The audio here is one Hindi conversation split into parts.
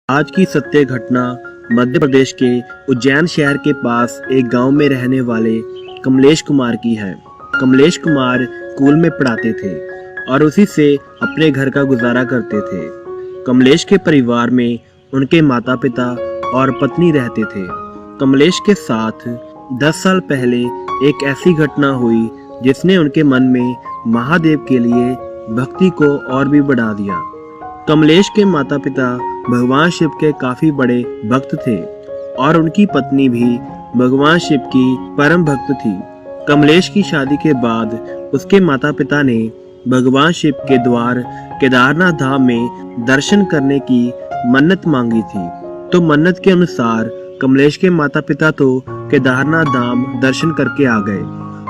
आज की सत्य घटना मध्य प्रदेश के उज्जैन शहर के पास एक गांव में रहने वाले कमलेश कुमार की है। कमलेश कुमार स्कूल में पढ़ाते थे और उसी से अपने घर का गुजारा करते थे। कमलेश के परिवार में उनके माता पिता और पत्नी रहते थे। कमलेश के साथ 10 साल पहले एक ऐसी घटना हुई जिसने उनके मन में महादेव के लिए भक्ति को और भी बढ़ा दिया। कमलेश के माता पिता भगवान शिव के काफी बड़े भक्त थे और उनकी पत्नी भी भगवान शिव की परम भक्त थी। कमलेश की शादी के बाद उसके माता पिता ने भगवान शिव के द्वार केदारनाथ धाम में दर्शन करने की मन्नत मांगी थी। तो मन्नत के अनुसार कमलेश के माता पिता तो केदारनाथ धाम दर्शन करके आ गए,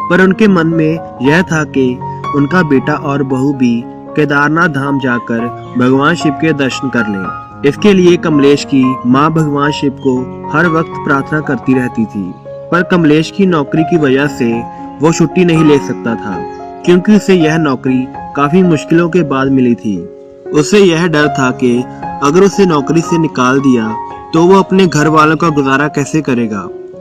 पर उनके मन में यह था कि उनका बेटा और बहू भी केदारनाथ धाम जाकर भगवान शिव के दर्शन कर लें। इसके लिए कमलेश की मां भगवान शिव को हर वक्त प्रार्थना करती रहती थी, पर कमलेश की नौकरी की वजह से वो छुट्टी नहीं ले सकता था, क्योंकि उसे यह नौकरी काफी मुश्किलों के बाद मिली थी। उसे यह डर था कि अगर उसे नौकरी से निकाल दिया तो वो अपने घर वालों का गुजारा कैसे करेगा,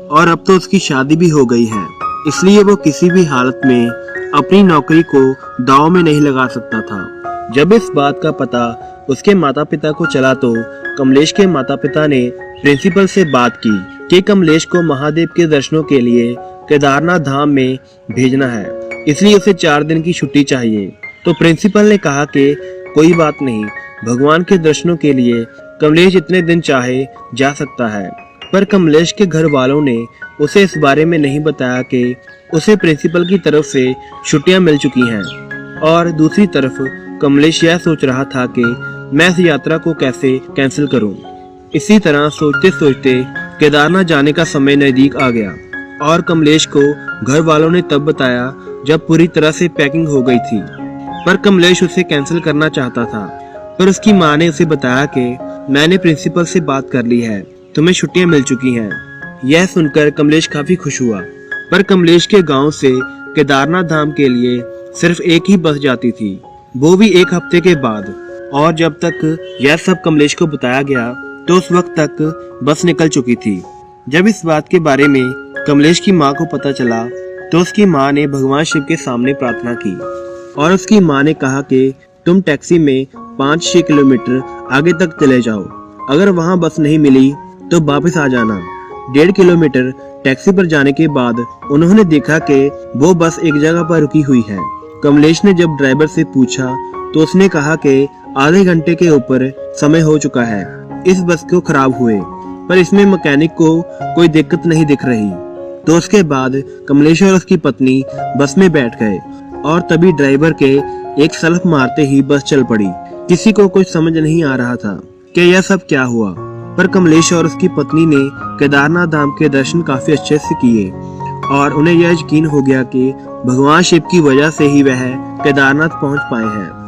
और अब तो उसकी शादी भी हो गई है, इसलिए वो किसी भी हालत में अपनी नौकरी को दांव में नहीं लगा सकता था। जब इस बात का पता उसके माता पिता को चला तो कमलेश के माता पिता ने प्रिंसिपल से बात की कि कमलेश को महादेव के दर्शनों के लिए केदारनाथ धाम में भेजना है, इसलिए उसे 4 दिन की छुट्टी चाहिए। तो प्रिंसिपल ने कहा कि कोई बात नहीं, भगवान के दर्शनों के लिए कमलेश जितने दिन चाहे जा सकता है। पर कमलेश के घर वालों ने उसे इस बारे में नहीं बताया कि उसे प्रिंसिपल की तरफ से छुट्टियां मिल चुकी हैं, और दूसरी तरफ कमलेश यह सोच रहा था कि मैं इस यात्रा को कैसे कैंसिल करूं। इसी तरह सोचते सोचते केदारनाथ जाने का समय नजदीक आ गया, और कमलेश को घर वालों ने तब बताया जब पूरी तरह से पैकिंग हो गई थी। पर कमलेश उसे कैंसिल करना चाहता था, पर उसकी माँ ने उसे बताया कि मैंने प्रिंसिपल से बात कर ली है, तुम्हें छुट्टियां मिल चुकी हैं। यह सुनकर कमलेश काफी खुश हुआ। पर कमलेश के गांव से केदारनाथ धाम के लिए सिर्फ एक ही बस जाती थी, वो भी 1 हफ्ते के बाद। और जब तक यह सब कमलेश को बताया गया तो उस वक्त तक बस निकल चुकी थी। जब इस बात के बारे में कमलेश की माँ को पता चला तो उसकी माँ ने भगवान शिव के सामने प्रार्थना की, और उसकी माँ ने कहा कि तुम टैक्सी में 5-6 किलोमीटर आगे तक चले जाओ, अगर वहाँ बस नहीं मिली तो वापस आ जाना। 1.5 किलोमीटर टैक्सी पर जाने के बाद उन्होंने देखा कि वो बस एक जगह पर रुकी हुई है। कमलेश ने जब ड्राइवर से पूछा तो उसने कहा कि आधे घंटे के ऊपर समय हो चुका है इस बस को खराब हुए, पर इसमें मैकेनिक को कोई दिक्कत नहीं दिख रही। तो उसके बाद कमलेश और उसकी पत्नी बस में बैठ गए, और तभी ड्राइवर के एक सल्फ मारते ही बस चल पड़ी। किसी को कुछ समझ नहीं आ रहा था कि यह सब क्या हुआ, पर कमलेश और उसकी पत्नी ने केदारनाथ धाम के दर्शन काफी अच्छे से किए, और उन्हें यह यकीन हो गया कि भगवान शिव की वजह से ही वह केदारनाथ पहुंच पाए हैं।